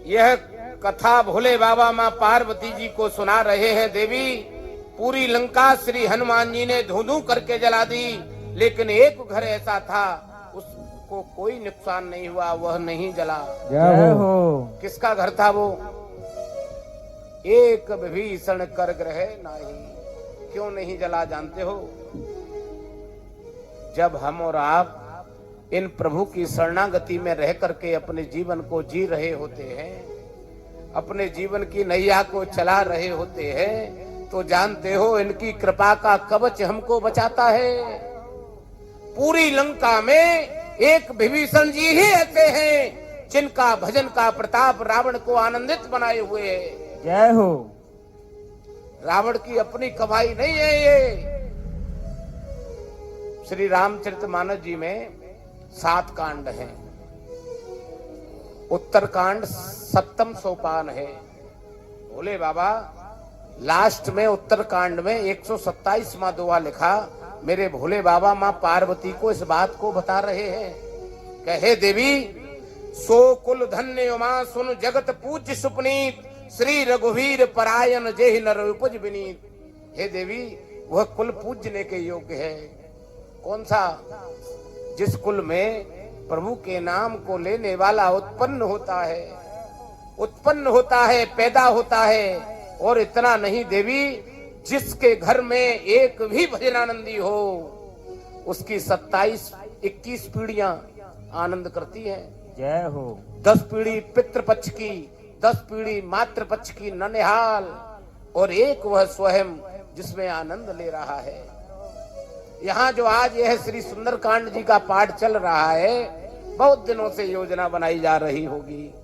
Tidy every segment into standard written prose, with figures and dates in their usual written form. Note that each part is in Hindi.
यह कथा भोले बाबा माँ पार्वती जी को सुना रहे हैं। देवी, पूरी लंका श्री हनुमान जी ने धू धू करके जला दी, लेकिन एक घर ऐसा था उसको कोई नुकसान नहीं हुआ, वह नहीं जला। जय हो। किसका घर था वो? एक विभीषण कर ग्रह नाही। क्यों नहीं जला जानते हो? जब हम और आप इन प्रभु की शरणागति में रह करके अपने जीवन को जी रहे होते हैं, अपने जीवन की नैया को चला रहे होते हैं, तो जानते हो इनकी कृपा का कवच हमको बचाता है। पूरी लंका में एक विभीषण जी ही ऐसे हैं जिनका भजन का प्रताप रावण को आनंदित बनाए हुए है। जय हो। रावण की अपनी कमाई नहीं है ये। श्री रामचरितमानस जी में 7 कांड हैं। उत्तर कांड 7वां सोपान है। भोले बाबा लास्ट में उत्तर कांड में 127वां दुआ लिखा। मेरे भोले बाबा माँ पार्वती को इस बात को बता रहे हैं। कहे देवी, सो कुल धन्य उमा सुन जगत पूज्य सुपनीत, श्री रघुवीर परायण जेहि नर उपज विनीत। हे देवी, वह कुल पूजने के योग्य है। कौन सा? जिस कुल में प्रभु के नाम को लेने वाला उत्पन्न होता है, पैदा होता है। और इतना नहीं देवी, जिसके घर में एक भी भजनानंदी हो, उसकी 27-21 पीढ़ियां आनंद करती हैं। जय हो। 10 पीढ़ी पितृपक्ष की, 10 पीढ़ी मातृपक्ष की ननिहाल, और एक वह स्वयं जिसमें आनंद ले रहा है। यहाँ जो आज यह श्री सुंदरकांड जी का पाठ चल रहा है, बहुत दिनों से योजना बनाई जा रही होगी।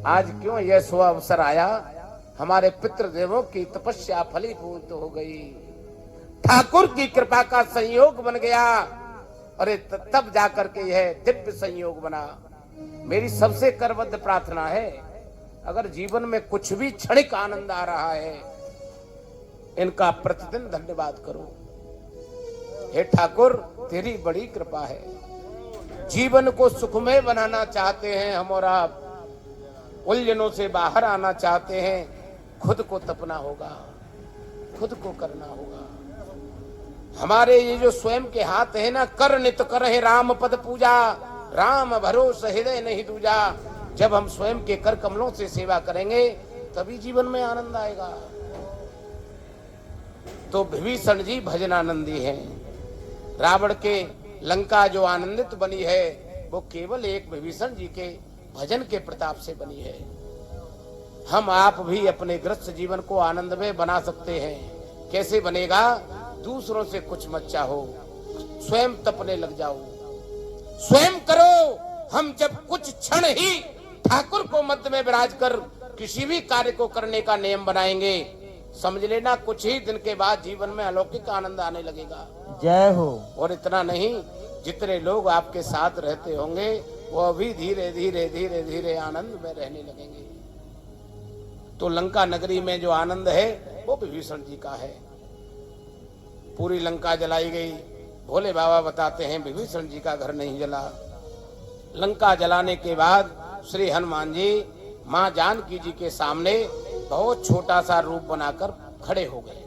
आज क्यों यह शुभ अवसर आया? हमारे पितृदेवों की तपस्या फलीभूत हो गई, ठाकुर की कृपा का संयोग बन गया। अरे तब जाकर के यह दिव्य संयोग बना। मेरी सबसे करबद्ध प्रार्थना है, अगर जीवन में कुछ भी क्षणिक आनंद आ रहा है, इनका प्रतिदिन धन्यवाद करो। हे ठाकुर, तेरी बड़ी कृपा है। जीवन को सुखमय बनाना चाहते हैं हम और आप, उलझनों से बाहर आना चाहते हैं, खुद को तपना होगा, खुद को करना होगा। हमारे ये जो स्वयं के हाथ है ना, कर नित करहि राम पद पूजा, राम भरोसे हृदय नहीं दूजा। जब हम स्वयं के कर कमलों से सेवा करेंगे, तभी जीवन में आनंद आएगा। तो विभीषण जी भजनानंदी हैं। रावण के लंका जो आनंदित बनी है, वो केवल एक विभीषण जी के भजन के प्रताप से बनी है। हम आप भी अपने ग्रस्त जीवन को आनंदमय बना सकते हैं। कैसे बनेगा? दूसरों से कुछ मत चाहो, स्वयं तपने लग जाओ, स्वयं करो। हम जब कुछ क्षण ही ठाकुर को मध्य में विराज कर किसी भी कार्य को करने का नियम बनाएंगे, समझ लेना कुछ ही दिन के बाद जीवन में अलौकिक आनंद आने लगेगा। जय हो। और इतना नहीं, जितने लोग आपके साथ रहते होंगे, वो भी धीरे धीरे धीरे धीरे आनंद में रहने लगेंगे। तो लंका नगरी में जो आनंद है, वो विभीषण जी का है। पूरी लंका जलाई गई। भोले बाबा बताते हैं विभीषण जी का घर नहीं जला। लंका जलाने के बाद श्री हनुमान जी माँ जानकी जी के सामने बहुत छोटा सा रूप बनाकर खड़े हो गए।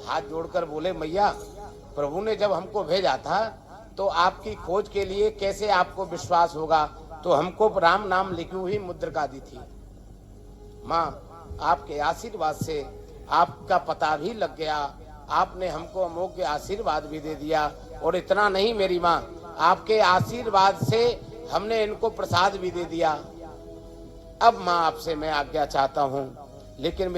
हाथ जोड़कर बोले, मैया, प्रभु ने जब हमको भेजा था तो आपकी खोज के लिए कैसे आपको विश्वास होगा, तो हमको राम नाम लिखी हुई मुद्रिका दी थी। माँ, आपके आशीर्वाद से आपका पता भी लग गया, आपने हमको अमोघ आशीर्वाद भी दे दिया। और इतना नहीं मेरी माँ, आपके आशीर्वाद से हमने इनको प्रसाद भी दे दिया। अब माँ, आपसे मैं आज्ञा चाहता हूँ, लेकिन